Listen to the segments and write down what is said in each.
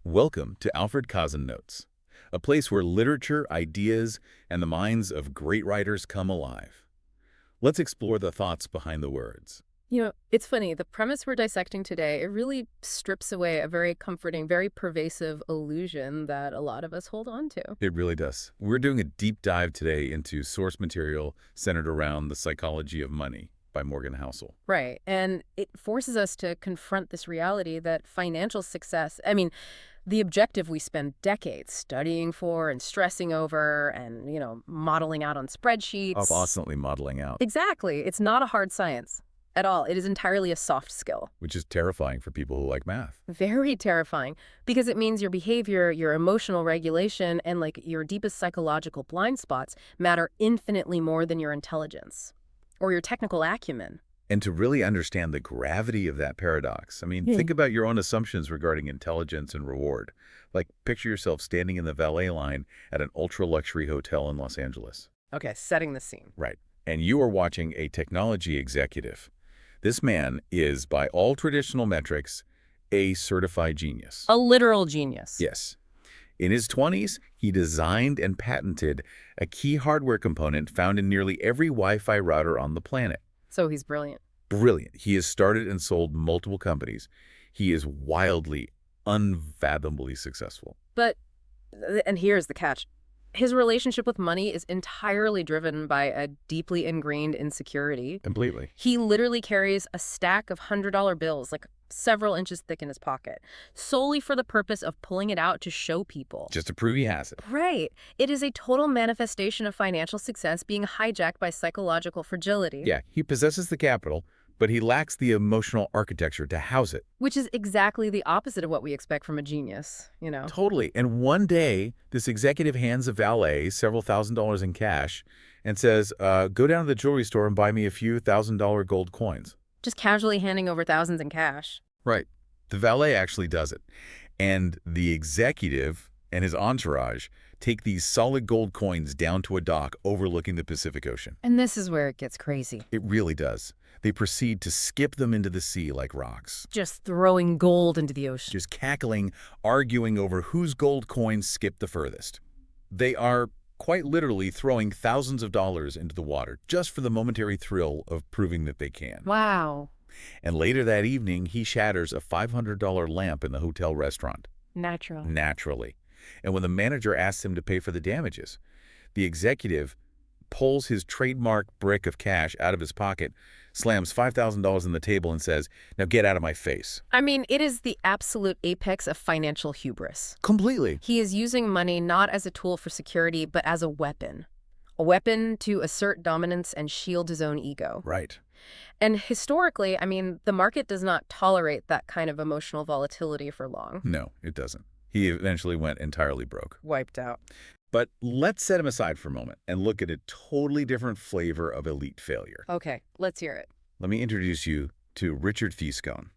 Welcome to Alfred Kazin Notes, a place where literature, ideas, and the minds of great writers come alive. Let's explore the thoughts behind the words. It's funny. The premise we're dissecting today, it really strips away a very comforting, very pervasive illusion that a lot of us hold on to. It really does. We're doing a deep dive today into source material centered around The Psychology of Money by Morgan Housel. Right. And it forces us to confront this reality that financial success, the objective we spend decades studying for and stressing over and, modeling out on spreadsheets. Constantly modeling out. Exactly. It's not a hard science at all. It is entirely a soft skill. Which is terrifying for people who like math. Very terrifying, because it means your behavior, your emotional regulation, and your deepest psychological blind spots matter infinitely more than your intelligence or your technical acumen. And to really understand the gravity of that paradox, think about your own assumptions regarding intelligence and reward. Like, picture yourself standing in the valet line at an ultra-luxury hotel in Los Angeles. Okay, setting the scene. Right. And you are watching a technology executive. This man is, by all traditional metrics, a certified genius. A literal genius. Yes. In his 20s, he designed and patented a key hardware component found in nearly every Wi-Fi router on the planet. So he's brilliant. Brilliant. He has started and sold multiple companies. He is wildly, unfathomably successful. But, and here's the catch, his relationship with money is entirely driven by a deeply ingrained insecurity. Completely. He literally carries a stack of $100 bills, several inches thick in his pocket, solely for the purpose of pulling it out to show people. Just to prove he has it. Right. It is a total manifestation of financial success being hijacked by psychological fragility. Yeah, he possesses the capital, but he lacks the emotional architecture to house it. Which is exactly the opposite of what we expect from a genius, Totally. And one day, this executive hands a valet several $1,000s in cash and says, go down to the jewelry store and buy me a few $1,000 gold coins. Just casually handing over thousands in cash. Right. The valet actually does it. And the executive and his entourage take these solid gold coins down to a dock overlooking the Pacific Ocean. And this is where it gets crazy. It really does. They proceed to skip them into the sea like rocks. Just throwing gold into the ocean. Just cackling, arguing over whose gold coins skip the furthest. They are quite literally throwing thousands of dollars into the water just for the momentary thrill of proving that they can. Wow. And later that evening, he shatters a $500 lamp in the hotel restaurant. Naturally. And when the manager asks him to pay for the damages, the executive pulls his trademark brick of cash out of his pocket, slams $5,000 on the table and says, now get out of my face. It is the absolute apex of financial hubris. Completely. He is using money not as a tool for security, but as a weapon. A weapon to assert dominance and shield his own ego. Right. And historically, the market does not tolerate that kind of emotional volatility for long. No, it doesn't. He eventually went entirely broke. Wiped out. But let's set him aside for a moment and look at a totally different flavor of elite failure. Okay, let's hear it. Let me introduce you to Richard Feascone.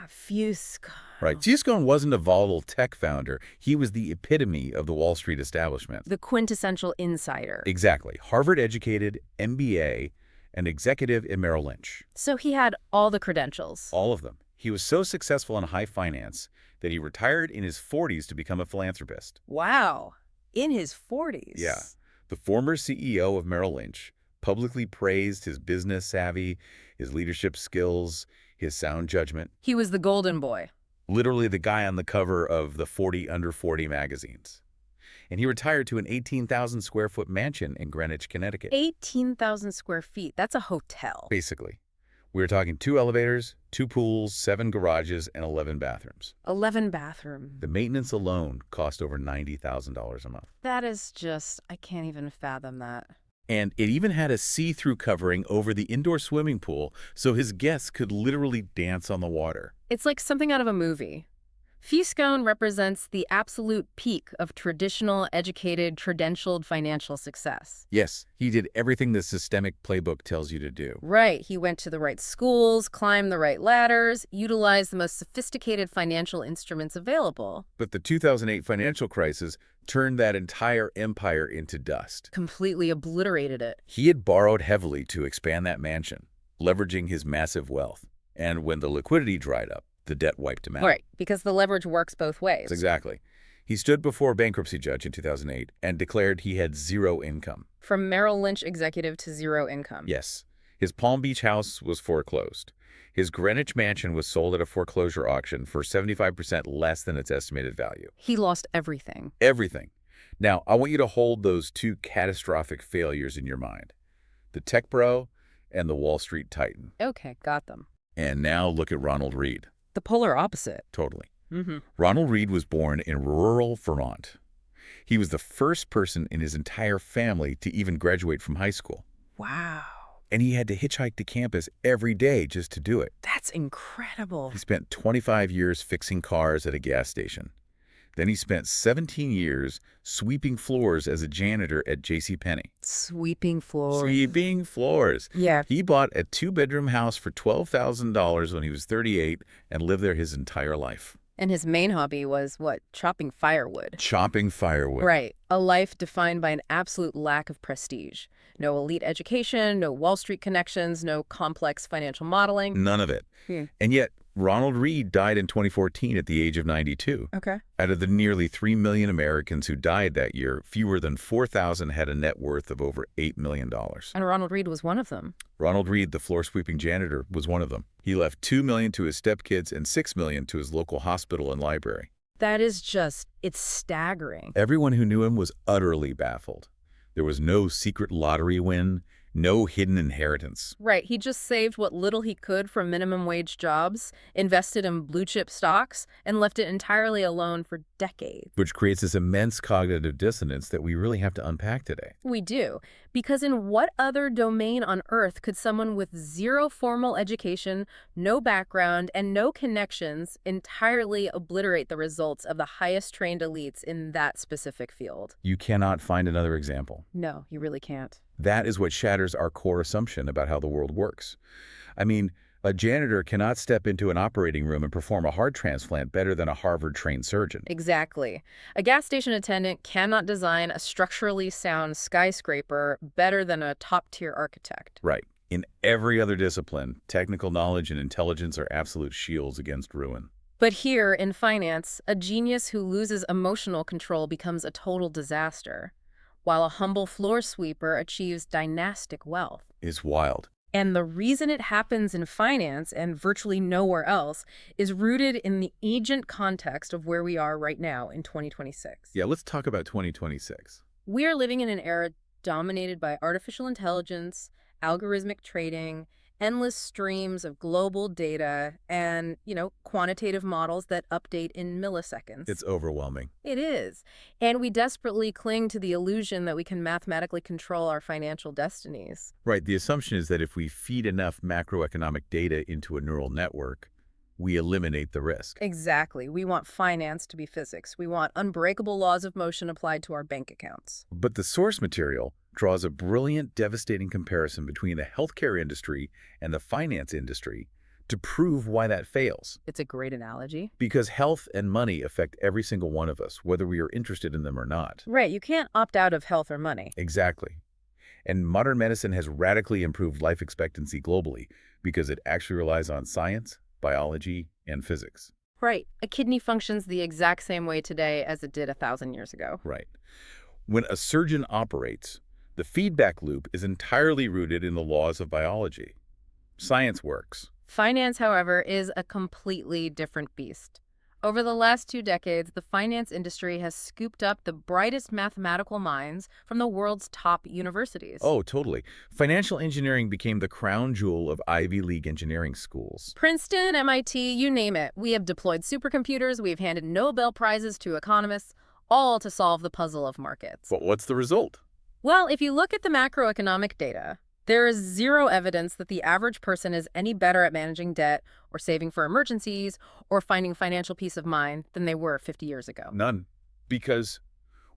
Feascone. Right. Feascone wasn't a volatile tech founder. He was the epitome of the Wall Street establishment. The quintessential insider. Exactly. Harvard-educated, MBA, and executive at Merrill Lynch. So he had all the credentials. All of them. He was so successful in high finance that he retired in his 40s to become a philanthropist. Wow. In his 40s. Yeah. The former CEO of Merrill Lynch publicly praised his business savvy, his leadership skills, his sound judgment. He was the golden boy. Literally the guy on the cover of the 40 Under 40 magazines. And he retired to an 18,000 square foot mansion in Greenwich, Connecticut. 18,000 square feet. That's a hotel. Basically. We were talking 2 elevators, 2 pools, 7 garages, and 11 bathrooms. 11 bathrooms. The maintenance alone cost over $90,000 a month. That is just, I can't even fathom that. And it even had a see-through covering over the indoor swimming pool so his guests could literally dance on the water. It's like something out of a movie. Feascone represents the absolute peak of traditional, educated, credentialed financial success. Yes, he did everything the systemic playbook tells you to do. Right. He went to the right schools, climbed the right ladders, utilized the most sophisticated financial instruments available. But the 2008 financial crisis turned that entire empire into dust. Completely obliterated it. He had borrowed heavily to expand that mansion, leveraging his massive wealth. And when the liquidity dried up, The debt wiped him out. Right, because the leverage works both ways. Exactly. He stood before a bankruptcy judge in 2008 and declared he had zero income. From Merrill Lynch executive to zero income. Yes. His Palm Beach house was foreclosed. His Greenwich mansion was sold at a foreclosure auction for 75% less than its estimated value. He lost everything. Everything. Now, I want you to hold those two catastrophic failures in your mind. The tech bro and the Wall Street titan. Okay, got them. And now look at Ronald Read. The polar opposite. Totally. Mm-hmm. Ronald Read was born in rural Vermont. He was the first person in his entire family to even graduate from high school. Wow. And he had to hitchhike to campus every day just to do it. That's incredible. He spent 25 years fixing cars at a gas station. Then he spent 17 years sweeping floors as a janitor at JCPenney. Sweeping floors. Sweeping floors. Yeah. He bought a 2-bedroom house for $12,000 when he was 38 and lived there his entire life. And his main hobby was, what, chopping firewood? Chopping firewood. Right. A life defined by an absolute lack of prestige. No elite education, no Wall Street connections, no complex financial modeling. None of it. And yet, Ronald Read died in 2014 at the age of 92. Okay. Out of the nearly 3 million Americans who died that year, fewer than 4,000 had a net worth of over $8 million. And Ronald Read was one of them. Ronald Read, the floor-sweeping janitor, was one of them. He left $2 million to his stepkids and $6 million to his local hospital and library. That is just, it's staggering. Everyone who knew him was utterly baffled. There was no secret lottery win, no hidden inheritance. Right. He just saved what little he could from minimum wage jobs, invested in blue chip stocks, and left it entirely alone for decades. Which creates this immense cognitive dissonance that we really have to unpack today. We do. Because in what other domain on earth could someone with zero formal education, no background, and no connections entirely obliterate the results of the highest trained elites in that specific field? You cannot find another example. No, you really can't. That is what shatters our core assumption about how the world works. I mean, a janitor cannot step into an operating room and perform a heart transplant better than a Harvard-trained surgeon. Exactly. A gas station attendant cannot design a structurally sound skyscraper better than a top-tier architect. Right. In every other discipline, technical knowledge and intelligence are absolute shields against ruin. But here, in finance, a genius who loses emotional control becomes a total disaster, while a humble floor sweeper achieves dynastic wealth. It's wild. And the reason it happens in finance and virtually nowhere else is rooted in the agent context of where we are right now in 2026. Yeah, let's talk about 2026. We are living in an era dominated by artificial intelligence, algorithmic trading, endless streams of global data, and, quantitative models that update in milliseconds. It's overwhelming. It is. And we desperately cling to the illusion that we can mathematically control our financial destinies. Right. The assumption is that if we feed enough macroeconomic data into a neural network, we eliminate the risk. Exactly. We want finance to be physics. We want unbreakable laws of motion applied to our bank accounts. But the source material draws a brilliant, devastating comparison between the healthcare industry and the finance industry to prove why that fails. It's a great analogy. Because health and money affect every single one of us, whether we are interested in them or not. Right. You can't opt out of health or money. Exactly. And modern medicine has radically improved life expectancy globally because it actually relies on science, biology, and physics. Right. A kidney functions the exact same way today as it did 1,000 years ago. Right. When a surgeon operates, the feedback loop is entirely rooted in the laws of biology. Science works. Finance, however, is a completely different beast. Over the last 2 decades, the finance industry has scooped up the brightest mathematical minds from the world's top universities. Oh, totally. Financial engineering became the crown jewel of Ivy League engineering schools. Princeton, MIT, you name it. We have deployed supercomputers, we've handed Nobel Prizes to economists, all to solve the puzzle of markets. But what's the result? Well, if you look at the macroeconomic data, there is zero evidence that the average person is any better at managing debt or saving for emergencies or finding financial peace of mind than they were 50 years ago. None. Because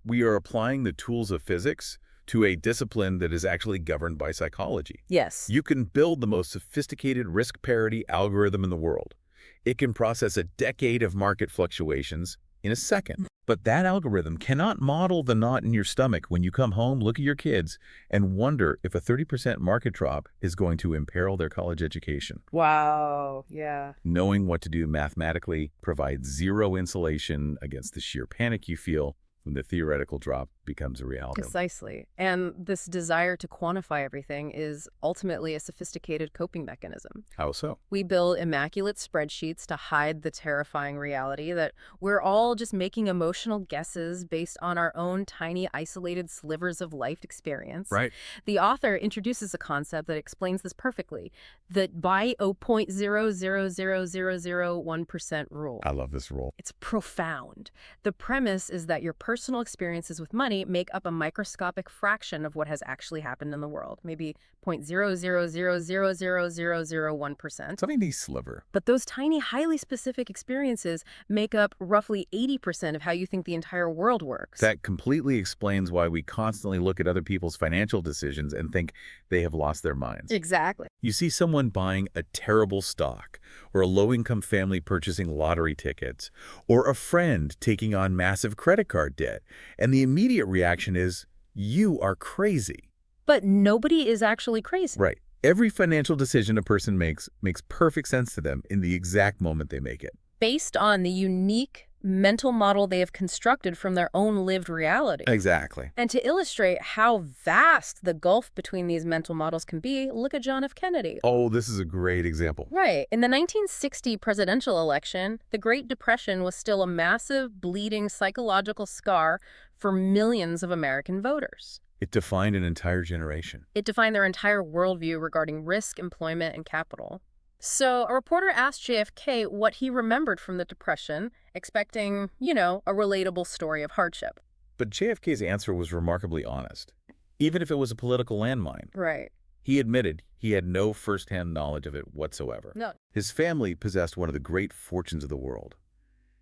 we are applying the tools of physics to a discipline that is actually governed by psychology. Yes. You can build the most sophisticated risk parity algorithm in the world. It can process a decade of market fluctuations in a second. But that algorithm cannot model the knot in your stomach when you come home, look at your kids, and wonder if a 30% market drop is going to imperil their college education. Wow, yeah. Knowing what to do mathematically provides zero insulation against the sheer panic you feel when the theoretical drop becomes a reality. Precisely. And this desire to quantify everything is ultimately a sophisticated coping mechanism. How so? We build immaculate spreadsheets to hide the terrifying reality that we're all just making emotional guesses based on our own tiny, isolated slivers of life experience. Right. The author introduces a concept that explains this perfectly, the by 0.000001% rule. I love this rule. It's profound. The premise is that your personal experiences with money make up a microscopic fraction of what has actually happened in the world, maybe 0.00000001%. Something needs sliver. But those tiny, highly specific experiences make up roughly 80% of how you think the entire world works. That completely explains why we constantly look at other people's financial decisions and think they have lost their minds. Exactly. You see someone buying a terrible stock, or a low-income family purchasing lottery tickets, or a friend taking on massive credit card debt, and the immediate reaction is, you are crazy. But nobody is actually crazy. Right. Every financial decision a person makes perfect sense to them in the exact moment they make it. Based on the unique mental model they have constructed from their own lived reality. Exactly. And to illustrate how vast the gulf between these mental models can be, look at John F. Kennedy. Oh, this is a great example. Right. In the 1960 presidential election, the Great Depression was still a massive, bleeding psychological scar for millions of American voters. It defined an entire generation. It defined their entire worldview regarding risk, employment, and capital. So a reporter asked JFK what he remembered from the Depression, expecting, a relatable story of hardship. But JFK's answer was remarkably honest, even if it was a political landmine. Right. He admitted he had no firsthand knowledge of it whatsoever. No. His family possessed one of the great fortunes of the world.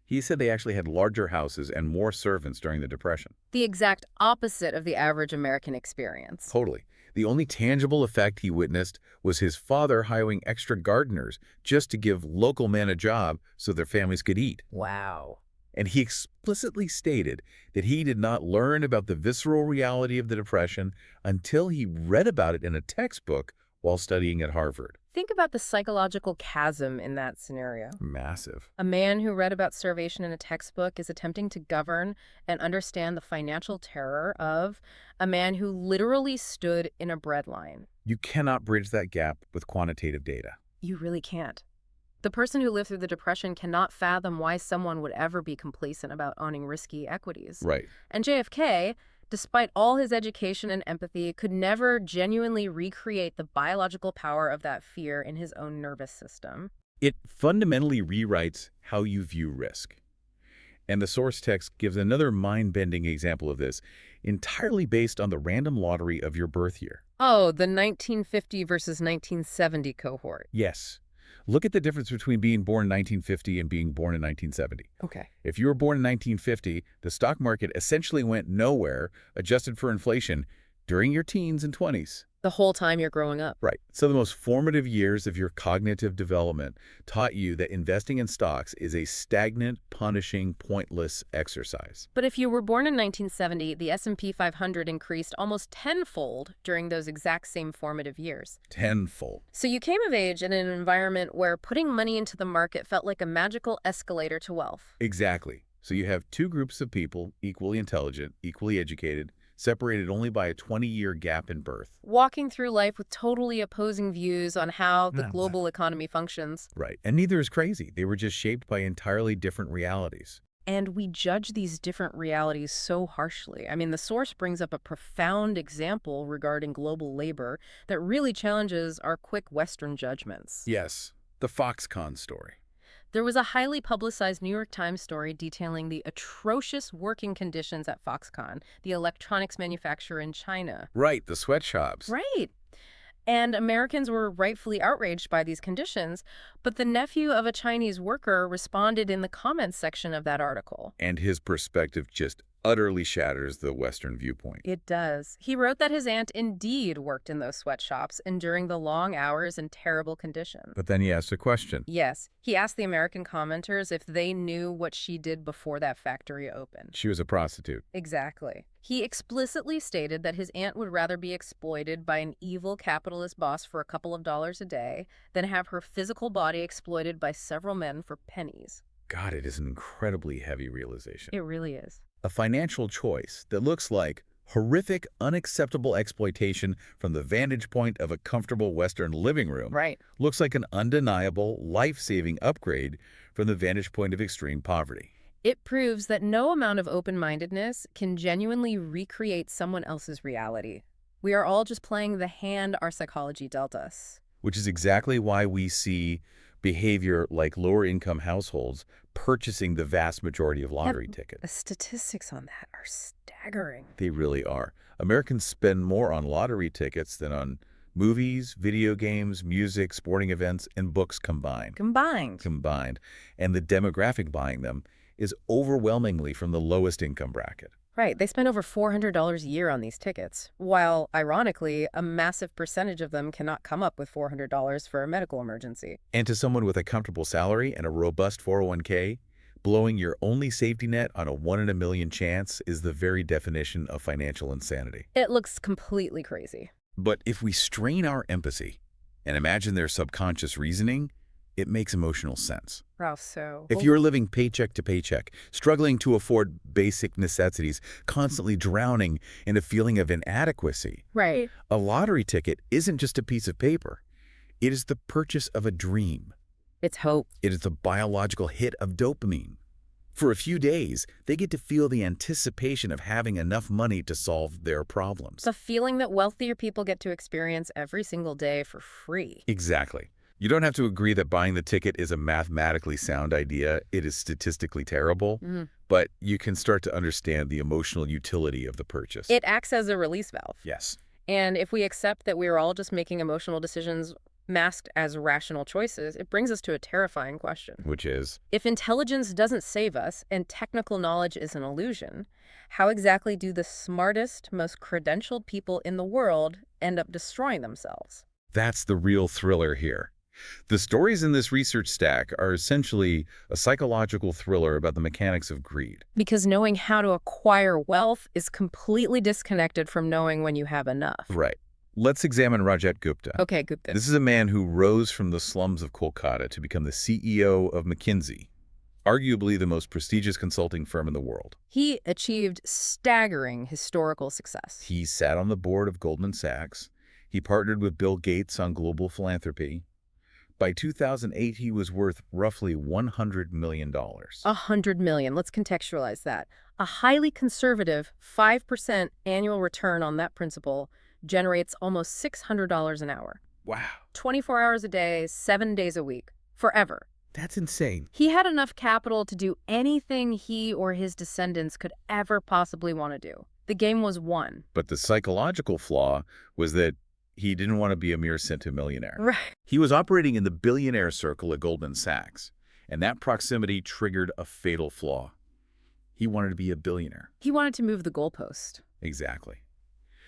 He said they actually had larger houses and more servants during the Depression. The exact opposite of the average American experience. Totally. The only tangible effect he witnessed was his father hiring extra gardeners just to give local men a job so their families could eat. Wow. And he explicitly stated that he did not learn about the visceral reality of the Depression until he read about it in a textbook while studying at Harvard. Think about the psychological chasm in that scenario. Massive. A man who read about starvation in a textbook is attempting to govern and understand the financial terror of a man who literally stood in a breadline. You cannot bridge that gap with quantitative data. You really can't. The person who lived through the Depression cannot fathom why someone would ever be complacent about owning risky equities. Right. And JFK, despite all his education and empathy, could never genuinely recreate the biological power of that fear in his own nervous system. It fundamentally rewrites how you view risk. And the source text gives another mind-bending example of this, entirely based on the random lottery of your birth year. Oh, the 1950 versus 1970 cohort. Yes. Look at the difference between being born in 1950 and being born in 1970. Okay. If you were born in 1950, the stock market essentially went nowhere, adjusted for inflation, during your teens and 20s. The whole time you're growing up. Right. So the most formative years of your cognitive development taught you that investing in stocks is a stagnant, punishing, pointless exercise. But if you were born in 1970, the S&P 500 increased almost tenfold during those exact same formative years. Tenfold. So you came of age in an environment where putting money into the market felt like a magical escalator to wealth. Exactly. So you have two groups of people, equally intelligent, equally educated, separated only by a 20-year gap in birth. Walking through life with totally opposing views on how the global economy functions. Right. And neither is crazy. They were just shaped by entirely different realities. And we judge these different realities so harshly. I mean, the source brings up a profound example regarding global labor that really challenges our quick Western judgments. Yes, the Foxconn story. There was a highly publicized New York Times story detailing the atrocious working conditions at Foxconn, the electronics manufacturer in China. Right, the sweatshops. Right. And Americans were rightfully outraged by these conditions, but the nephew of a Chinese worker responded in the comments section of that article. And his perspective just utterly shatters the Western viewpoint. It does. He wrote that his aunt indeed worked in those sweatshops, enduring the long hours and terrible conditions. But then he asked a question. Yes, he asked the American commenters if they knew what she did before that factory opened. She was a prostitute. Exactly. He explicitly stated that his aunt would rather be exploited by an evil capitalist boss for a couple of dollars a day than have her physical body exploited by several men for pennies. God, it is an incredibly heavy realization. It really is. A financial choice that looks like horrific, unacceptable exploitation from the vantage point of a comfortable Western living room. Right. Looks like an undeniable, life-saving upgrade from the vantage point of extreme poverty. It proves that no amount of open-mindedness can genuinely recreate someone else's reality. We are all just playing the hand our psychology dealt us. Which is exactly why we see behavior like lower-income households purchasing the vast majority of lottery tickets. The statistics on that are staggering. They really are. Americans spend more on lottery tickets than on movies, video games, music, sporting events, and books combined. Combined. And the demographic buying them is overwhelmingly from the lowest income bracket. Right. They spend over $400 a year on these tickets, while, ironically, a massive percentage of them cannot come up with $400 for a medical emergency. And to someone with a comfortable salary and a robust 401k, blowing your only safety net on a 1 in a million chance is the very definition of financial insanity. It looks completely crazy. But if we strain our empathy and imagine their subconscious reasoning, it makes emotional sense. How so? If you're living paycheck to paycheck, struggling to afford basic necessities, constantly drowning in a feeling of inadequacy, right, a lottery ticket isn't just a piece of paper. It is the purchase of a dream. It's hope. It is the biological hit of dopamine. For a few days, they get to feel the anticipation of having enough money to solve their problems. The feeling that wealthier people get to experience every single day for free. Exactly. You don't have to agree that buying the ticket is a mathematically sound idea. It is statistically terrible, but you can start to understand the emotional utility of the purchase. It acts as a release valve. Yes. And if we accept that we are all just making emotional decisions masked as rational choices, it brings us to a terrifying question. Which is? If intelligence doesn't save us and technical knowledge is an illusion, how exactly do the smartest, most credentialed people in the world end up destroying themselves? That's the real thriller here. The stories in this research stack are essentially a psychological thriller about the mechanics of greed. Because knowing how to acquire wealth is completely disconnected from knowing when you have enough. Right. Let's examine Rajat Gupta. Okay, Gupta. This is a man who rose from the slums of Kolkata to become the CEO of McKinsey, arguably the most prestigious consulting firm in the world. He achieved staggering historical success. He sat on the board of Goldman Sachs. He partnered with Bill Gates on global philanthropy. By 2008, he was worth roughly $100 million. $100 million. Let's contextualize that. A highly conservative 5% annual return on that principal generates almost $600 an hour. Wow. 24 hours a day, 7 days a week, forever. That's insane. He had enough capital to do anything he or his descendants could ever possibly want to do. The game was won. But the psychological flaw was that he didn't want to be a mere centimillionaire. Right. He was operating in the billionaire circle at Goldman Sachs, and that proximity triggered a fatal flaw. He wanted to be a billionaire. He wanted to move the goalpost. Exactly.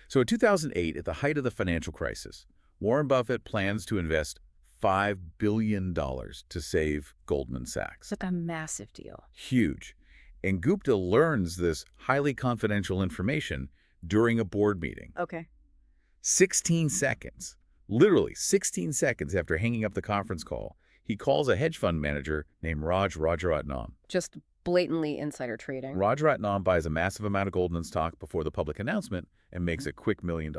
So in 2008, at the height of the financial crisis, Warren Buffett plans to invest $5 billion to save Goldman Sachs. That's a massive deal. Huge. And Gupta learns this highly confidential information during a board meeting. Okay. 16 seconds, literally 16 seconds after hanging up the conference call, he calls a hedge fund manager named Rajaratnam. Just blatantly insider trading. Rajaratnam buys a massive amount of Goldman stock before the public announcement and makes a quick $1 million.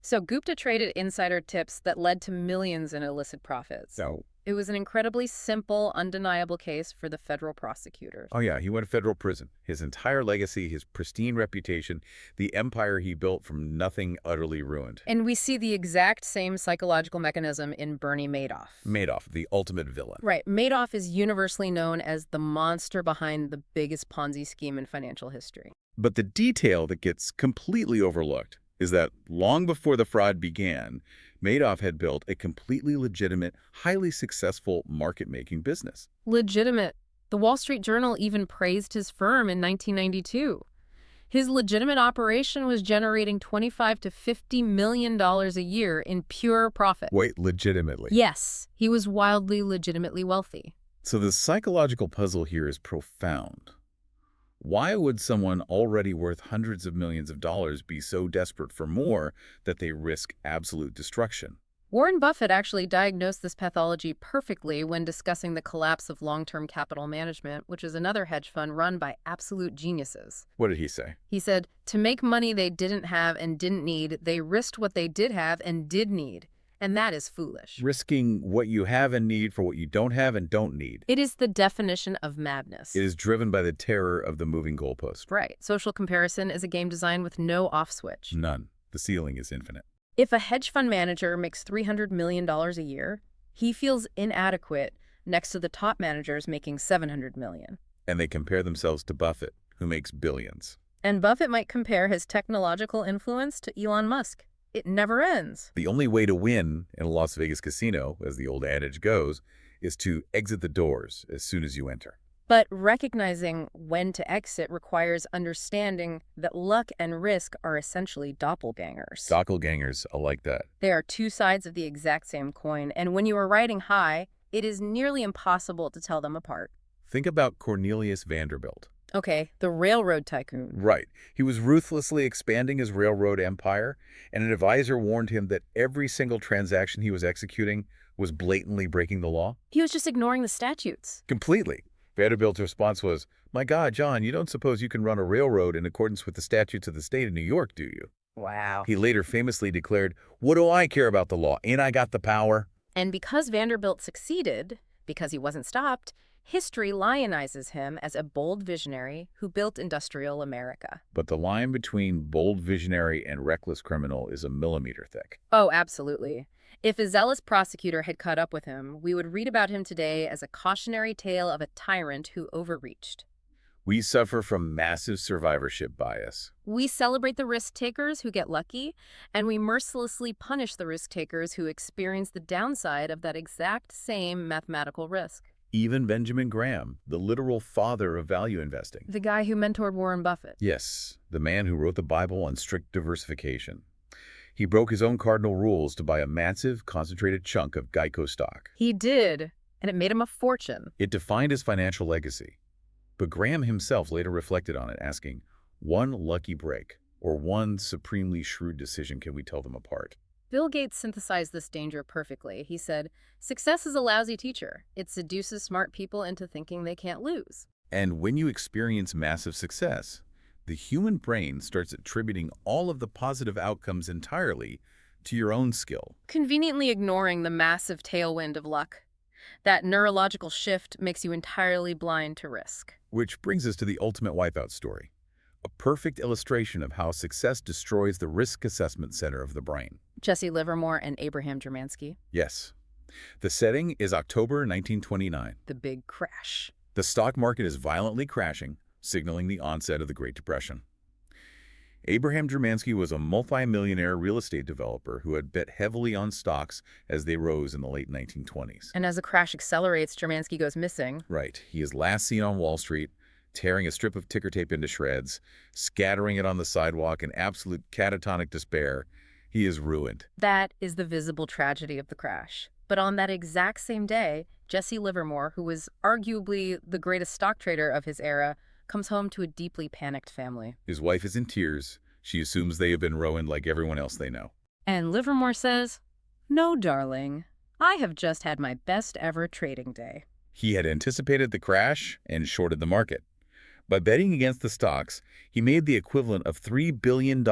So Gupta traded insider tips that led to millions in illicit profits. So, it was an incredibly simple, undeniable case for the federal prosecutors. oh yeah, he went to federal prison. His entire legacy, his pristine reputation, the empire he built from nothing utterly ruined. And we see the exact same psychological mechanism in Bernie Madoff. Madoff, the ultimate villain. Right. Madoff is universally known as the monster behind the biggest Ponzi scheme in financial history. But the detail that gets completely overlooked is that long before the fraud began, Madoff had built a completely legitimate, highly successful market-making business. Legitimate. The Wall Street Journal even praised his firm in 1992. His legitimate operation was generating $25 to $50 million a year in pure profit. Wait, legitimately? Yes, he was wildly legitimately wealthy. So the psychological puzzle here is profound. Why would someone already worth hundreds of millions of dollars be so desperate for more that they risk absolute destruction? Warren Buffett actually diagnosed this pathology perfectly when discussing the collapse of long-term capital management, which is another hedge fund run by absolute geniuses. What did he say? He said, to make money they didn't have and didn't need, they risked what they did have and did need. And that is foolish. Risking what you have and need for what you don't have and don't need. It is the definition of madness. It is driven by the terror of the moving goalpost. Right. Social comparison is a game designed with no off switch. None. The ceiling is infinite. If a hedge fund manager makes $300 million a year, he feels inadequate next to the top managers making $700 million. And they compare themselves to Buffett, who makes billions. And Buffett might compare his technological influence to Elon Musk. It never ends. The only way to win in a Las Vegas casino, as the old adage goes, is to exit the doors as soon as you enter. But recognizing when to exit requires understanding that luck and risk are essentially doppelgangers. Doppelgangers, I like that. They are two sides of the exact same coin, and when you are riding high, it is nearly impossible to tell them apart. Think about Cornelius Vanderbilt. Okay, the railroad tycoon. Right. He was ruthlessly expanding his railroad empire, and an advisor warned him that every single transaction he was executing was blatantly breaking the law. He was just ignoring the statutes. Completely. Vanderbilt's response was, "My God, John, you don't suppose you can run a railroad in accordance with the statutes of the state of New York, do you?" Wow. He later famously declared, "What do I care about the law? Ain't I got the power?" And because Vanderbilt succeeded, because he wasn't stopped, history lionizes him as a bold visionary who built industrial America. But the line between bold visionary and reckless criminal is a millimeter thick. Oh, absolutely. If a zealous prosecutor had caught up with him, we would read about him today as a cautionary tale of a tyrant who overreached. We suffer from massive survivorship bias. We celebrate the risk takers who get lucky, and we mercilessly punish the risk takers who experience the downside of that exact same mathematical risk. Even Benjamin Graham, the literal father of value investing. The guy who mentored Warren Buffett. Yes, the man who wrote the Bible on strict diversification. He broke his own cardinal rules to buy a massive, concentrated chunk of Geico stock. He did, and it made him a fortune. It defined his financial legacy. But Graham himself later reflected on it, asking, one lucky break or one supremely shrewd decision can we tell them apart? Bill Gates synthesized this danger perfectly. He said, "Success is a lousy teacher. It seduces smart people into thinking they can't lose." And when you experience massive success, the human brain starts attributing all of the positive outcomes entirely to your own skill. Conveniently ignoring the massive tailwind of luck. That neurological shift makes you entirely blind to risk. Which brings us to the ultimate wipeout story. A perfect illustration of how success destroys the risk assessment center of the brain. Jesse Livermore and Abraham Jermansky. Yes. The setting is October 1929. The big crash. The stock market is violently crashing, signaling the onset of the Great Depression. Abraham Jermansky was a multi-millionaire real estate developer who had bet heavily on stocks as they rose in the late 1920s. And as the crash accelerates, Jermansky goes missing. Right. He is last seen on Wall Street, tearing a strip of ticker tape into shreds, scattering it on the sidewalk in absolute catatonic despair. He is ruined. That is the visible tragedy of the crash. But on that exact same day, Jesse Livermore, who was arguably the greatest stock trader of his era, comes home to a deeply panicked family. His wife is in tears. She assumes they have been ruined like everyone else they know. And Livermore says, "No, darling. I have just had my best ever trading day." He had anticipated the crash and shorted the market. By betting against the stocks, he made the equivalent of $3 billion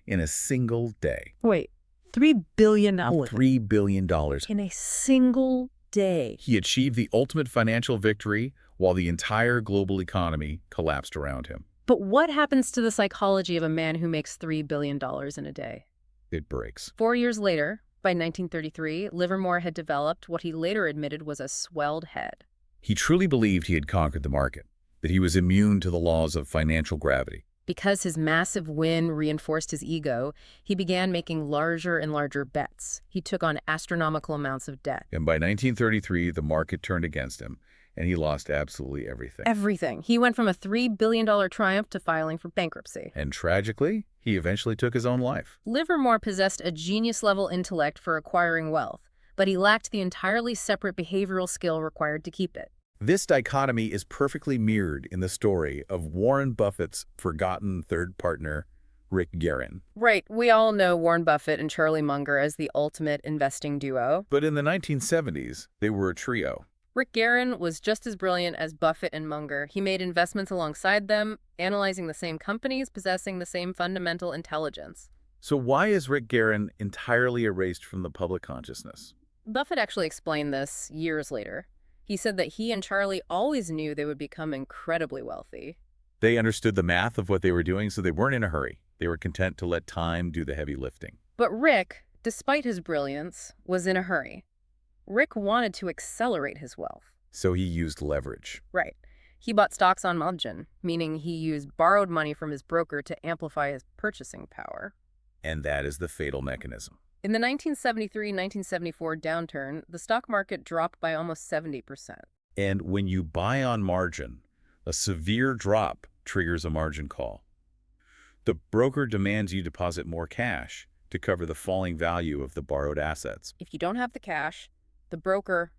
in a single day. Wait, $3 billion? $3 billion. In a single day. He achieved the ultimate financial victory while the entire global economy collapsed around him. But what happens to the psychology of a man who makes $3 billion in a day? It breaks. 4 years later, by 1933, Livermore had developed what he later admitted was a swelled head. He truly believed he had conquered the market, that he was immune to the laws of financial gravity. Because his massive win reinforced his ego, he began making larger and larger bets. He took on astronomical amounts of debt. And by 1933, the market turned against him, And he lost absolutely everything. Everything. He went from a $3 billion triumph to filing for bankruptcy. And tragically, he eventually took his own life. Livermore possessed a genius-level intellect for acquiring wealth, but he lacked the entirely separate behavioral skill required to keep it. This dichotomy is perfectly mirrored in the story of Warren Buffett's forgotten third partner, Rick Guerin. Right. We all know Warren Buffett and Charlie Munger as the ultimate investing duo. But in the 1970s, they were a trio. Rick Guerin was just as brilliant as Buffett and Munger. He made investments alongside them, analyzing the same companies, possessing the same fundamental intelligence. So why is Rick Guerin entirely erased from the public consciousness? Buffett actually explained this years later. He said that he and Charlie always knew they would become incredibly wealthy. They understood the math of what they were doing, so they weren't in a hurry. They were content to let time do the heavy lifting. But Rick, despite his brilliance, was in a hurry. Rick wanted to accelerate his wealth. So he used leverage. Right. He bought stocks on margin, meaning he used borrowed money from his broker to amplify his purchasing power. And that is the fatal mechanism. In the 1973-1974 downturn, the stock market dropped by almost 70%. And when you buy on margin, a severe drop triggers a margin call. The broker demands you deposit more cash to cover the falling value of the borrowed assets. If you don't have the cash, the broker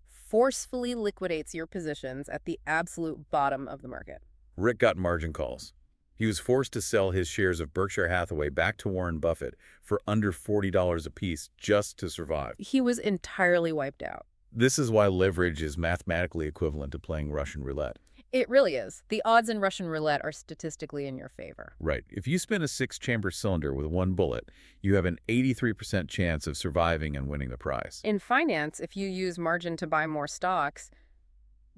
forcefully liquidates your positions at the absolute bottom of the market. Rick got margin calls. He was forced to sell his shares of Berkshire Hathaway back to Warren Buffett for under $40 apiece just to survive. He was entirely wiped out. This is why leverage is mathematically equivalent to playing Russian roulette. It really is. The odds in Russian roulette are statistically in your favor. Right. If you spin a 6-chamber cylinder with one bullet, you have an 83% chance of surviving and winning the prize. In finance, if you use margin to buy more stocks,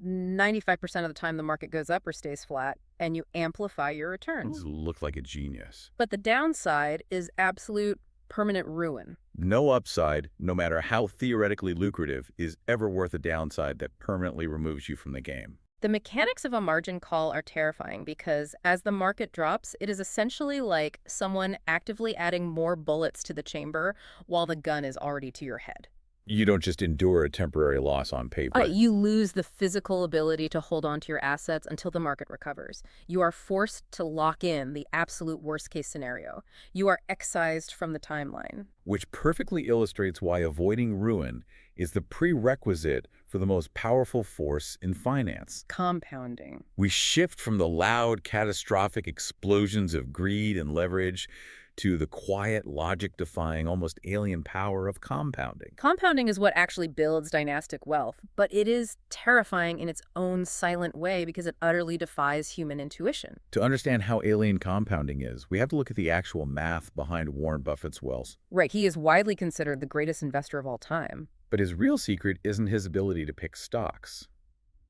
95% of the time the market goes up or stays flat, and you amplify your returns. You look like a genius. But the downside is absolute permanent ruin. No upside, no matter how theoretically lucrative, is ever worth a downside that permanently removes you from the game. The mechanics of a margin call are terrifying because as the market drops, it is essentially like someone actively adding more bullets to the chamber while the gun is already to your head. You don't just endure a temporary loss on paper. You lose the physical ability to hold on to your assets until the market recovers. You are forced to lock in the absolute worst-case scenario. You are excised from the timeline. Which perfectly illustrates why avoiding ruin is the prerequisite for the most powerful force in finance. Compounding. We shift from the loud, catastrophic explosions of greed and leverage to the quiet, logic-defying, almost alien power of compounding. Compounding is what actually builds dynastic wealth, but it is terrifying in its own silent way because it utterly defies human intuition. To understand how alien compounding is, we have to look at the actual math behind Warren Buffett's wealth. Right, he is widely considered the greatest investor of all time. But his real secret isn't his ability to pick stocks.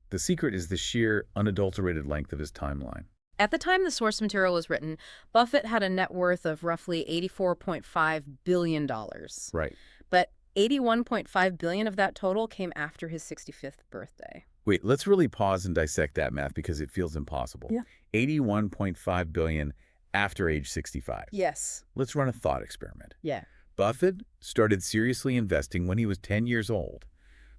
The secret is the sheer, unadulterated length of his timeline. At the time the source material was written, Buffett had a net worth of roughly $84.5 billion. Right. But $81.5 billion of that total came after his 65th birthday. Wait, let's really pause and dissect that math because it feels impossible. Yeah. $81.5 billion after age 65. Yes. Let's run a thought experiment. Yeah. Buffett started seriously investing when he was 10 years old.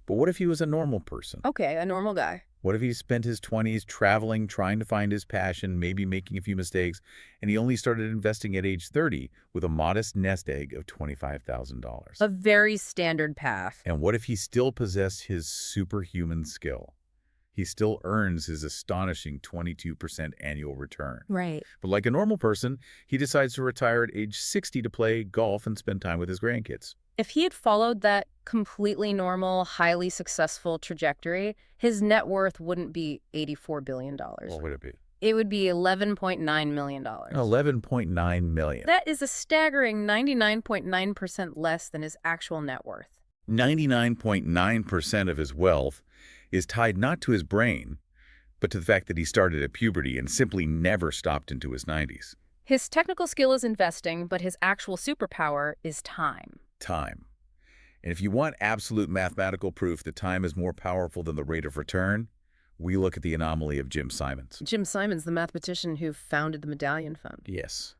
But what if he was a normal person? Okay, a normal guy. What if he spent his 20s traveling, trying to find his passion, maybe making a few mistakes, and he only started investing at age 30 with a modest nest egg of $25,000? A very standard path. And what if he still possessed his superhuman skill? He still earns his astonishing 22% annual return. Right. But like a normal person, he decides to retire at age 60 to play golf and spend time with his grandkids. If he had followed that completely normal, highly successful trajectory, his net worth wouldn't be $84 billion. What would it be? It would be $11.9 million. $11.9 million. That is a staggering 99.9% less than his actual net worth. 99.9% of his wealth is tied not to his brain, but to the fact that he started at puberty and simply never stopped into his 90s. His technical skill is investing, but his actual superpower is time. Time. And if you want absolute mathematical proof that time is more powerful than the rate of return, we look at the anomaly of Jim Simons. Jim Simons, the mathematician who founded the Medallion Fund. Yes.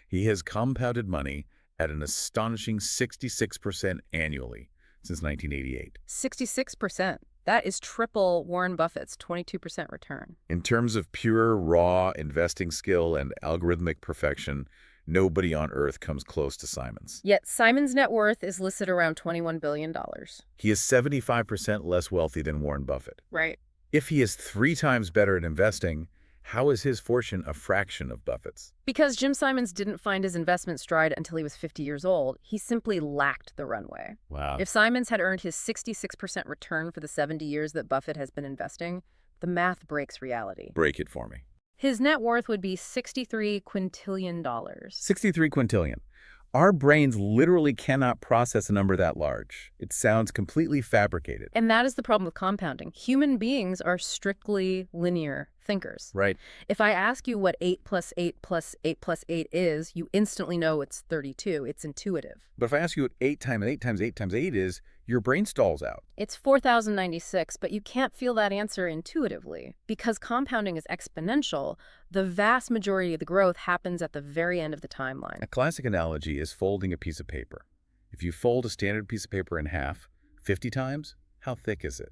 He has compounded money at an astonishing 66% annually since 1988. 66%. That is triple Warren Buffett's 22% return. In terms of pure, raw investing skill and algorithmic perfection, nobody on Earth comes close to Simon's. Yet Simon's net worth is listed around $21 billion. He is 75% less wealthy than Warren Buffett. Right. If he is 3 times better at investing, how is his fortune a fraction of Buffett's? Because Jim Simons didn't find his investment stride until he was 50 years old, he simply lacked the runway. Wow. If Simons had earned his 66% return for the 70 years that Buffett has been investing, the math breaks reality. Break it for me. His net worth would be $63 quintillion. 63 quintillion. Our brains literally cannot process a number that large. It sounds completely fabricated. And that is the problem with compounding. Human beings are strictly linear thinkers. Right. If I ask you what 8 plus 8 plus 8 plus 8 is, you instantly know it's 32. It's intuitive. But if I ask you what 8 times 8 times 8 times 8 is, your brain stalls out. It's 4,096, but you can't feel that answer intuitively. Because compounding is exponential, the vast majority of the growth happens at the very end of the timeline. A classic analogy is folding a piece of paper. If you fold a standard piece of paper in half 50 times, how thick is it?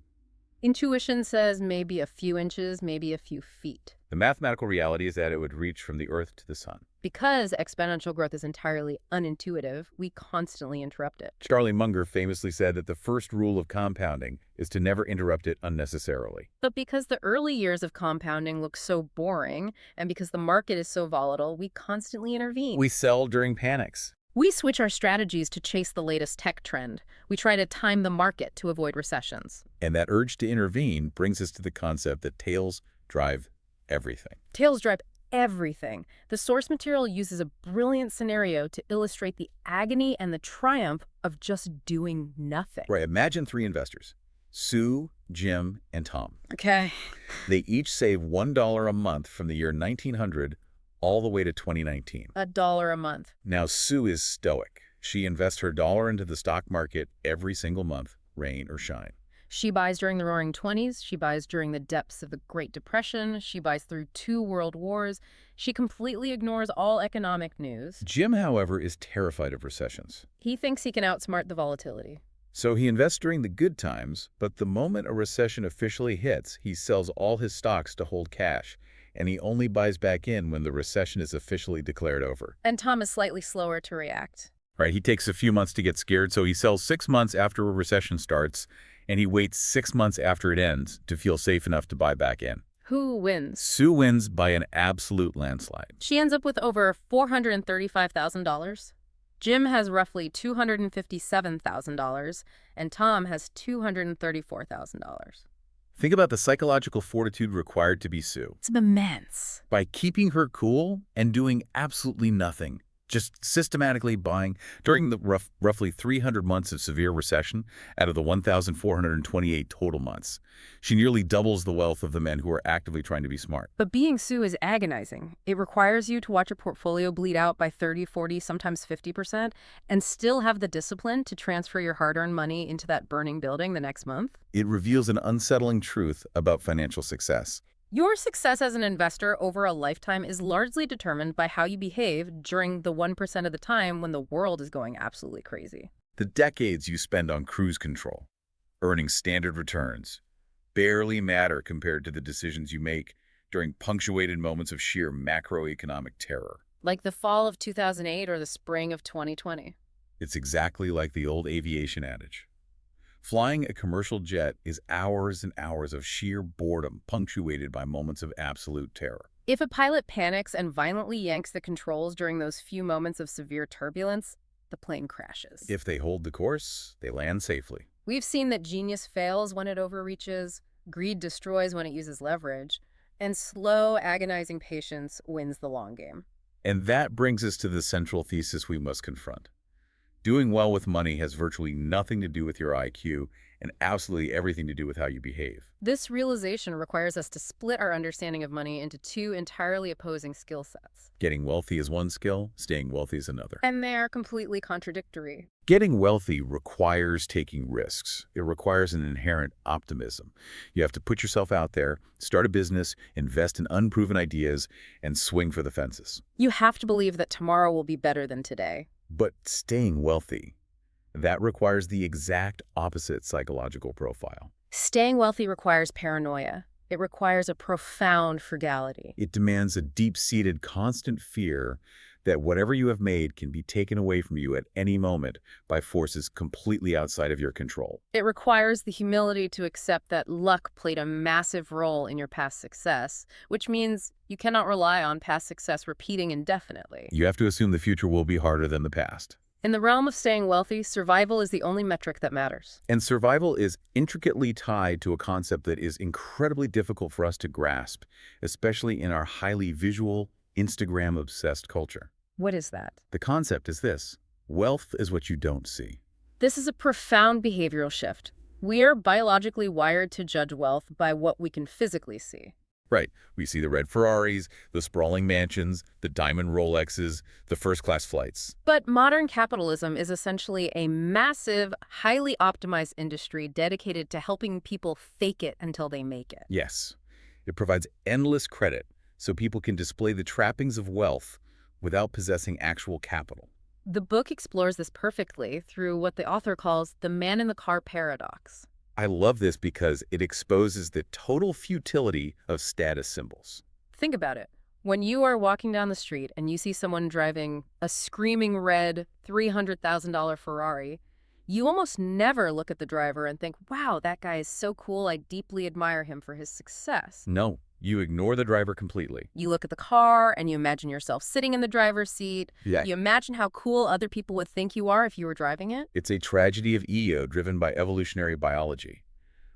Intuition says maybe a few inches, maybe a few feet. The mathematical reality is that it would reach from the Earth to the sun. Because exponential growth is entirely unintuitive, we constantly interrupt it. Charlie Munger famously said that the first rule of compounding is to never interrupt it unnecessarily. But because the early years of compounding look so boring, and because the market is so volatile, we constantly intervene. We sell during panics. We switch our strategies to chase the latest tech trend. We try to time the market to avoid recessions. And that urge to intervene brings us to the concept that tails drive everything. Tails drive everything. The source material uses a brilliant scenario to illustrate the agony and the triumph of just doing nothing. Right. Imagine 3 investors, Sue, Jim, and Tom. Okay. They each save $1 a month from the year 1900 all the way to 2019. $1 a month. Now, Sue is stoic. She invests her dollar into the stock market every single month, rain or shine. She buys during the Roaring '20s. She buys during the depths of the Great Depression. She buys through 2 world wars. She completely ignores all economic news. Jim, however, is terrified of recessions. He thinks he can outsmart the volatility. So he invests during the good times, but the moment a recession officially hits, he sells all his stocks to hold cash, and he only buys back in when the recession is officially declared over. And Tom is slightly slower to react. Right, he takes a few months to get scared, so he sells 6 months after a recession starts, and he waits 6 months after it ends to feel safe enough to buy back in. Who wins? Sue wins by an absolute landslide. She ends up with over $435,000. Jim has roughly $257,000, and Tom has $234,000. Think about the psychological fortitude required to be Sue. It's immense. By keeping her cool and doing absolutely nothing, just systematically buying during the roughly 300 months of severe recession out of the 1,428 total months. She nearly doubles the wealth of the men who are actively trying to be smart. But being Sue is agonizing. It requires you to watch your portfolio bleed out by 30, 40, sometimes 50%, and still have the discipline to transfer your hard-earned money into that burning building the next month. It reveals an unsettling truth about financial success. Your success as an investor over a lifetime is largely determined by how you behave during the 1% of the time when the world is going absolutely crazy. The decades you spend on cruise control, earning standard returns, barely matter compared to the decisions you make during punctuated moments of sheer macroeconomic terror. Like the fall of 2008 or the spring of 2020. It's exactly like the old aviation adage. Flying a commercial jet is hours and hours of sheer boredom punctuated by moments of absolute terror. If a pilot panics and violently yanks the controls during those few moments of severe turbulence, the plane crashes. If they hold the course, they land safely. We've seen that genius fails when it overreaches, greed destroys when it uses leverage, and slow, agonizing patience wins the long game. And that brings us to the central thesis we must confront. Doing well with money has virtually nothing to do with your IQ and absolutely everything to do with how you behave. This realization requires us to split our understanding of money into 2 entirely opposing skill sets. Getting wealthy is one skill, staying wealthy is another. And they are completely contradictory. Getting wealthy requires taking risks. It requires an inherent optimism. You have to put yourself out there, start a business, invest in unproven ideas, and swing for the fences. You have to believe that tomorrow will be better than today. But staying wealthy, that requires the exact opposite psychological profile. Staying wealthy requires paranoia. It requires a profound frugality. It demands a deep-seated, constant fear that whatever you have made can be taken away from you at any moment by forces completely outside of your control. It requires the humility to accept that luck played a massive role in your past success, which means you cannot rely on past success repeating indefinitely. You have to assume the future will be harder than the past. In the realm of staying wealthy, survival is the only metric that matters. And survival is intricately tied to a concept that is incredibly difficult for us to grasp, especially in our highly visual, Instagram-obsessed culture. What is that? The concept is this: wealth is what you don't see. This is a profound behavioral shift. We are biologically wired to judge wealth by what we can physically see. Right. We see the red Ferraris, the sprawling mansions, the diamond Rolexes, the first-class flights. But modern capitalism is essentially a massive, highly optimized industry dedicated to helping people fake it until they make it. Yes. It provides endless credit so people can display the trappings of wealth without possessing actual capital. The book explores this perfectly through what the author calls the man-in-the-car paradox. I love this because it exposes the total futility of status symbols. Think about it. When you are walking down the street and you see someone driving a screaming red $300,000 Ferrari, you almost never look at the driver and think, wow, that guy is so cool, I deeply admire him for his success. No, you ignore the driver completely. You look at the car and you imagine yourself sitting in the driver's seat. Yeah. You imagine how cool other people would think you are if you were driving it. It's a tragedy of ego driven by evolutionary biology.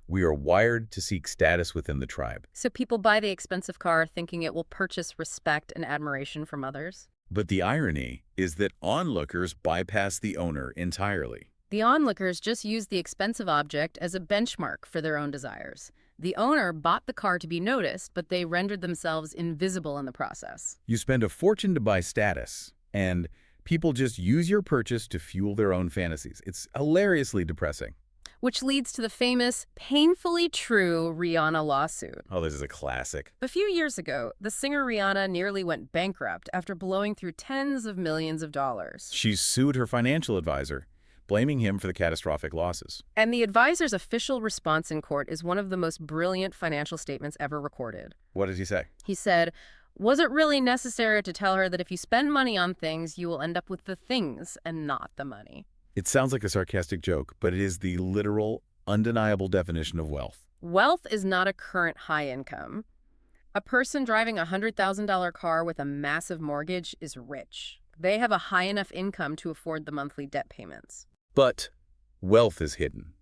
We are wired to seek status within the tribe. So people buy the expensive car thinking it will purchase respect and admiration from others. But the irony is that onlookers bypass the owner entirely. The onlookers just use the expensive object as a benchmark for their own desires. The owner bought the car to be noticed, but they rendered themselves invisible in the process. You spend a fortune to buy status, and people just use your purchase to fuel their own fantasies. It's hilariously depressing. Which leads to the famous, painfully true Rihanna lawsuit. Oh, this is a classic. A few years ago, the singer Rihanna nearly went bankrupt after blowing through tens of millions of dollars. She sued her financial advisor, blaming him for the catastrophic losses. And the advisor's official response in court is one of the most brilliant financial statements ever recorded. What did he say? He said, "Was it really necessary to tell her that if you spend money on things, you will end up with the things and not the money?" It sounds like a sarcastic joke, but it is the literal, undeniable definition of wealth. Wealth is not a current high income. A person driving a $100,000 car with a massive mortgage is rich. They have a high enough income to afford the monthly debt payments. But wealth is hidden.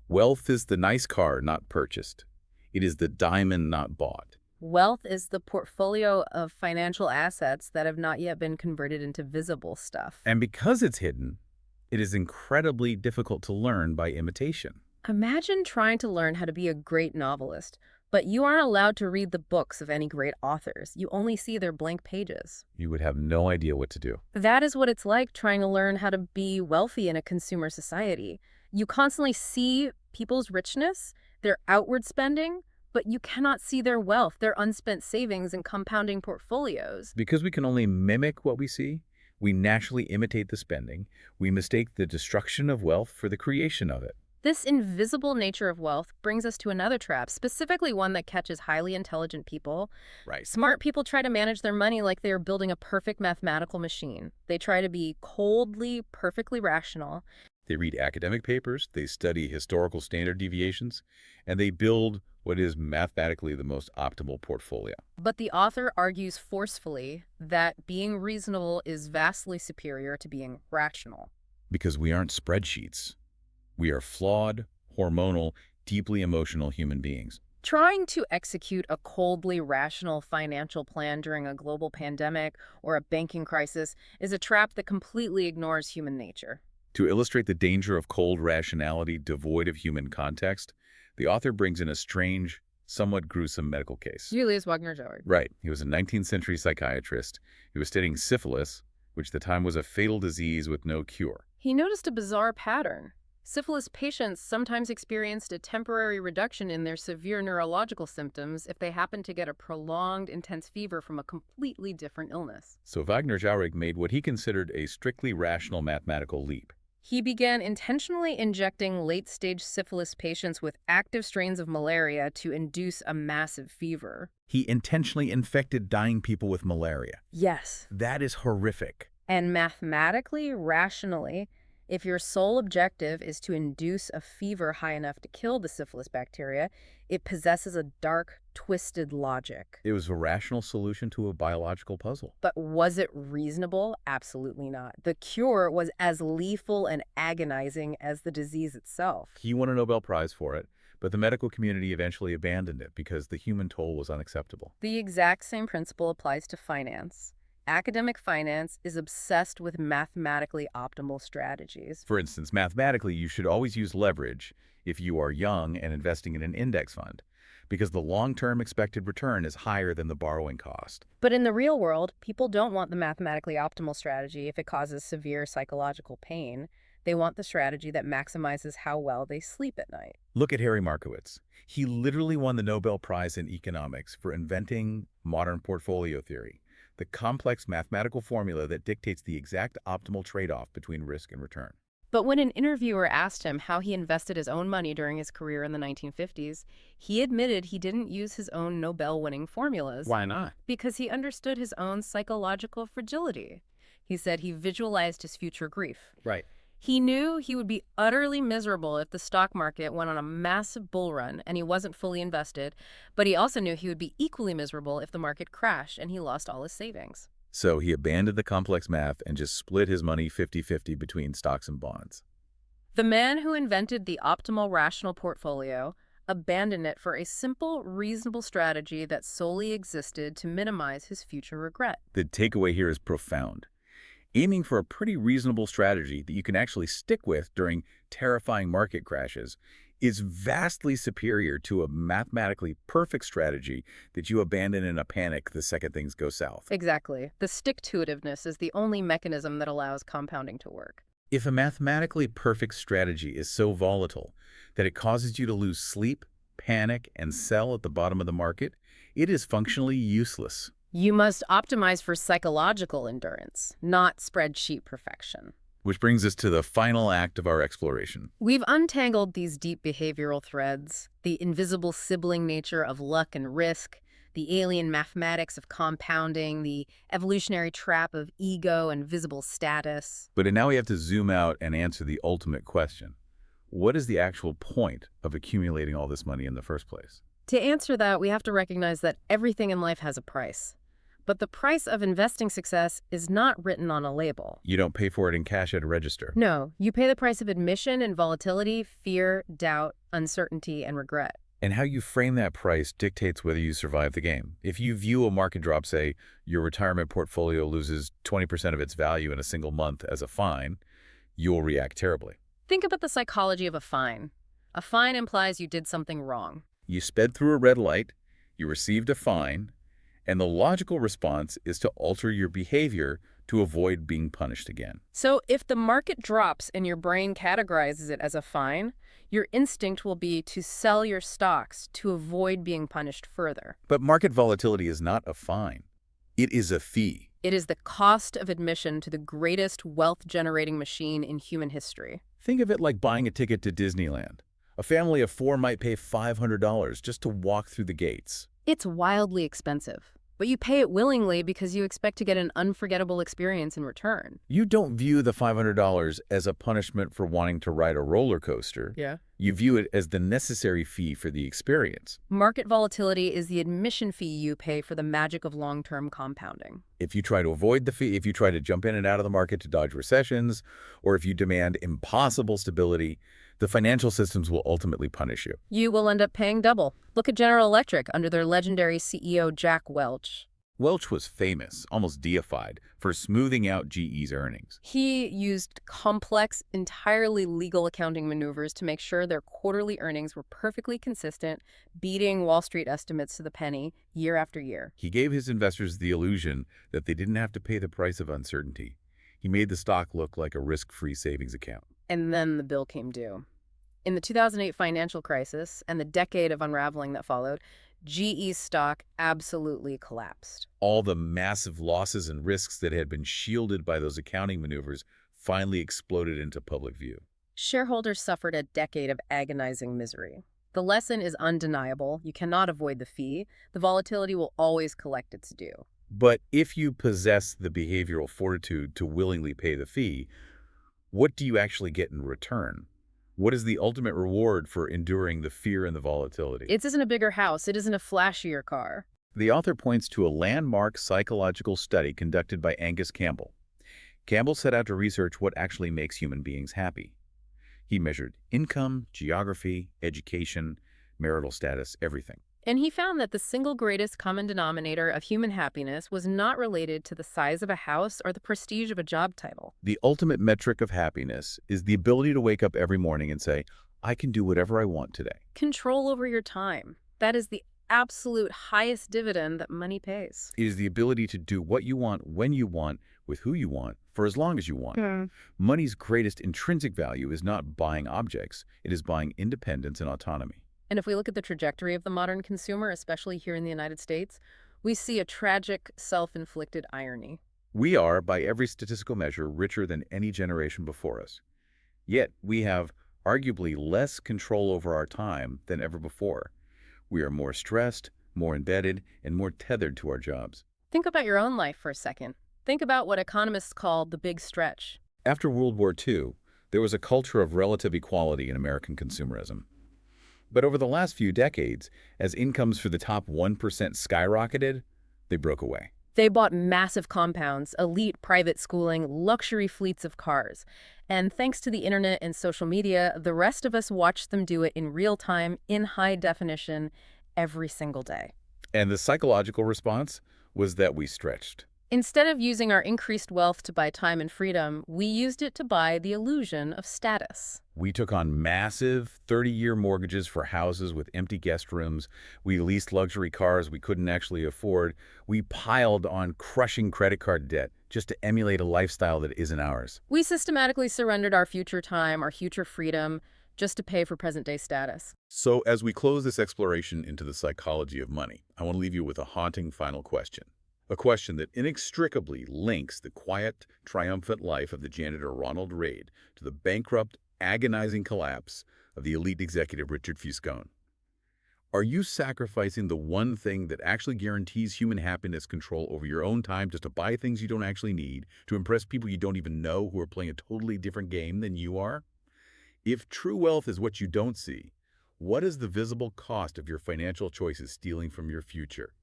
Wealth is the nice car not purchased. It is the diamond not bought. Wealth is the portfolio of financial assets that have not yet been converted into visible stuff. And because it's hidden, it is incredibly difficult to learn by imitation. Imagine trying to learn how to be a great novelist, but you aren't allowed to read the books of any great authors. You only see their blank pages. You would have no idea what to do. That is what it's like trying to learn how to be wealthy in a consumer society. You constantly see people's richness, their outward spending, but you cannot see their wealth, their unspent savings and compounding portfolios. Because we can only mimic what we see, we naturally imitate the spending. We mistake the destruction of wealth for the creation of it. This invisible nature of wealth brings us to another trap, specifically one that catches highly intelligent people. Right. Smart people try to manage their money like they are building a perfect mathematical machine. They try to be coldly, perfectly rational. They read academic papers, they study historical standard deviations, and they build what is mathematically the most optimal portfolio. But the author argues forcefully that being reasonable is vastly superior to being rational. Because we aren't spreadsheets. We are flawed, hormonal, deeply emotional human beings. Trying to execute a coldly rational financial plan during a global pandemic or a banking crisis is a trap that completely ignores human nature. To illustrate the danger of cold rationality devoid of human context, the author brings in a strange, somewhat gruesome medical case. Julius Wagner-Jauregg. Right. He was a 19th century psychiatrist. He was studying syphilis, which at the time was a fatal disease with no cure. He noticed a bizarre pattern. Syphilis patients sometimes experienced a temporary reduction in their severe neurological symptoms if they happened to get a prolonged, intense fever from a completely different illness. So Wagner-Jauregg made what he considered a strictly rational mathematical leap. He began intentionally injecting late-stage syphilis patients with active strains of malaria to induce a massive fever. He intentionally infected dying people with malaria. Yes. That is horrific. And mathematically, rationally, if your sole objective is to induce a fever high enough to kill the syphilis bacteria, it possesses a dark, twisted logic. It was a rational solution to a biological puzzle. But was it reasonable? Absolutely not. The cure was as lethal and agonizing as the disease itself. He won a Nobel Prize for it, but the medical community eventually abandoned it because the human toll was unacceptable. The exact same principle applies to finance. Academic finance is obsessed with mathematically optimal strategies. For instance, mathematically, you should always use leverage if you are young and investing in an index fund, because the long-term expected return is higher than the borrowing cost. But in the real world, people don't want the mathematically optimal strategy if it causes severe psychological pain. They want the strategy that maximizes how well they sleep at night. Look at Harry Markowitz. He literally won the Nobel Prize in economics for inventing modern portfolio theory, the complex mathematical formula that dictates the exact optimal trade-off between risk and return. But when an interviewer asked him how he invested his own money during his career in the 1950s, he admitted he didn't use his own Nobel-winning formulas. Why not? Because he understood his own psychological fragility. He said he visualized his future grief. Right. He knew he would be utterly miserable if the stock market went on a massive bull run and he wasn't fully invested, but he also knew he would be equally miserable if the market crashed and he lost all his savings. So he abandoned the complex math and just split his money 50-50 between stocks and bonds. The man who invented the optimal rational portfolio abandoned it for a simple, reasonable strategy that solely existed to minimize his future regret. The takeaway here is profound. Aiming for a pretty reasonable strategy that you can actually stick with during terrifying market crashes is vastly superior to a mathematically perfect strategy that you abandon in a panic the second things go south. Exactly. The stick-to-itiveness is the only mechanism that allows compounding to work. If a mathematically perfect strategy is so volatile that it causes you to lose sleep, panic, and sell at the bottom of the market, it is functionally useless. You must optimize for psychological endurance, not spreadsheet perfection. Which brings us to the final act of our exploration. We've untangled these deep behavioral threads, the invisible sibling nature of luck and risk, the alien mathematics of compounding, the evolutionary trap of ego and visible status. But now we have to zoom out and answer the ultimate question. What is the actual point of accumulating all this money in the first place? To answer that, we have to recognize that everything in life has a price. But the price of investing success is not written on a label. You don't pay for it in cash at a register. No, you pay the price of admission and volatility, fear, doubt, uncertainty, and regret. And how you frame that price dictates whether you survive the game. If you view a market drop, say, your retirement portfolio loses 20% of its value in a single month as a fine, you will react terribly. Think about the psychology of a fine. A fine implies you did something wrong. You sped through a red light, you received a fine, and the logical response is to alter your behavior to avoid being punished again. So if the market drops and your brain categorizes it as a fine, your instinct will be to sell your stocks to avoid being punished further. But market volatility is not a fine. It is a fee. It is the cost of admission to the greatest wealth-generating machine in human history. Think of it like buying a ticket to Disneyland. A family of 4 might pay $500 just to walk through the gates. It's wildly expensive, but you pay it willingly because you expect to get an unforgettable experience in return. You don't view the $500 as a punishment for wanting to ride a roller coaster. Yeah. You view it as the necessary fee for the experience. Market volatility is the admission fee you pay for the magic of long-term compounding. If you try to avoid the fee, if you try to jump in and out of the market to dodge recessions, or if you demand impossible stability, the financial systems will ultimately punish you. You will end up paying double. Look at General Electric under their legendary CEO Jack Welch. Welch was famous, almost deified, for smoothing out GE's earnings. He used complex, entirely legal accounting maneuvers to make sure their quarterly earnings were perfectly consistent, beating Wall Street estimates to the penny year after year. He gave his investors the illusion that they didn't have to pay the price of uncertainty. He made the stock look like a risk-free savings account. And then the bill came due. In the 2008 financial crisis and the decade of unraveling that followed, GE's stock absolutely collapsed. All the massive losses and risks that had been shielded by those accounting maneuvers finally exploded into public view. Shareholders suffered a decade of agonizing misery. The lesson is undeniable. You cannot avoid the fee. The volatility will always collect its due. But if you possess the behavioral fortitude to willingly pay the fee, what do you actually get in return? What is the ultimate reward for enduring the fear and the volatility? It isn't a bigger house. It isn't a flashier car. The author points to a landmark psychological study conducted by Angus Campbell. Campbell set out to research what actually makes human beings happy. He measured income, geography, education, marital status, everything. And he found that the single greatest common denominator of human happiness was not related to the size of a house or the prestige of a job title. The ultimate metric of happiness is the ability to wake up every morning and say, I can do whatever I want today. Control over your time. That is the absolute highest dividend that money pays. It is the ability to do what you want, when you want, with who you want, for as long as you want. Money's greatest intrinsic value is not buying objects. It is buying independence and autonomy. And if we look at the trajectory of the modern consumer, especially here in the United States, we see a tragic, self-inflicted irony. We are, by every statistical measure, richer than any generation before us. Yet, we have arguably less control over our time than ever before. We are more stressed, more embedded, and more tethered to our jobs. Think about your own life for a second. Think about what economists call the big stretch. After World War II, there was a culture of relative equality in American consumerism. But over the last few decades, as incomes for the top 1% skyrocketed, they broke away. They bought massive compounds, elite private schooling, luxury fleets of cars. And thanks to the internet and social media, the rest of us watched them do it in real time, in high definition, every single day. And the psychological response was that we stretched. Instead of using our increased wealth to buy time and freedom, we used it to buy the illusion of status. We took on massive 30-year mortgages for houses with empty guest rooms. We leased luxury cars we couldn't actually afford. We piled on crushing credit card debt just to emulate a lifestyle that isn't ours. We systematically surrendered our future time, our future freedom, just to pay for present-day status. So as we close this exploration into the psychology of money, I want to leave you with a haunting final question. A question that inextricably links the quiet, triumphant life of the janitor Ronald Read to the bankrupt, agonizing collapse of the elite executive Richard Fuscone. Are you sacrificing the one thing that actually guarantees human happiness, control over your own time, just to buy things you don't actually need, to impress people you don't even know who are playing a totally different game than you are? If true wealth is what you don't see, what is the visible cost of your financial choices stealing from your future?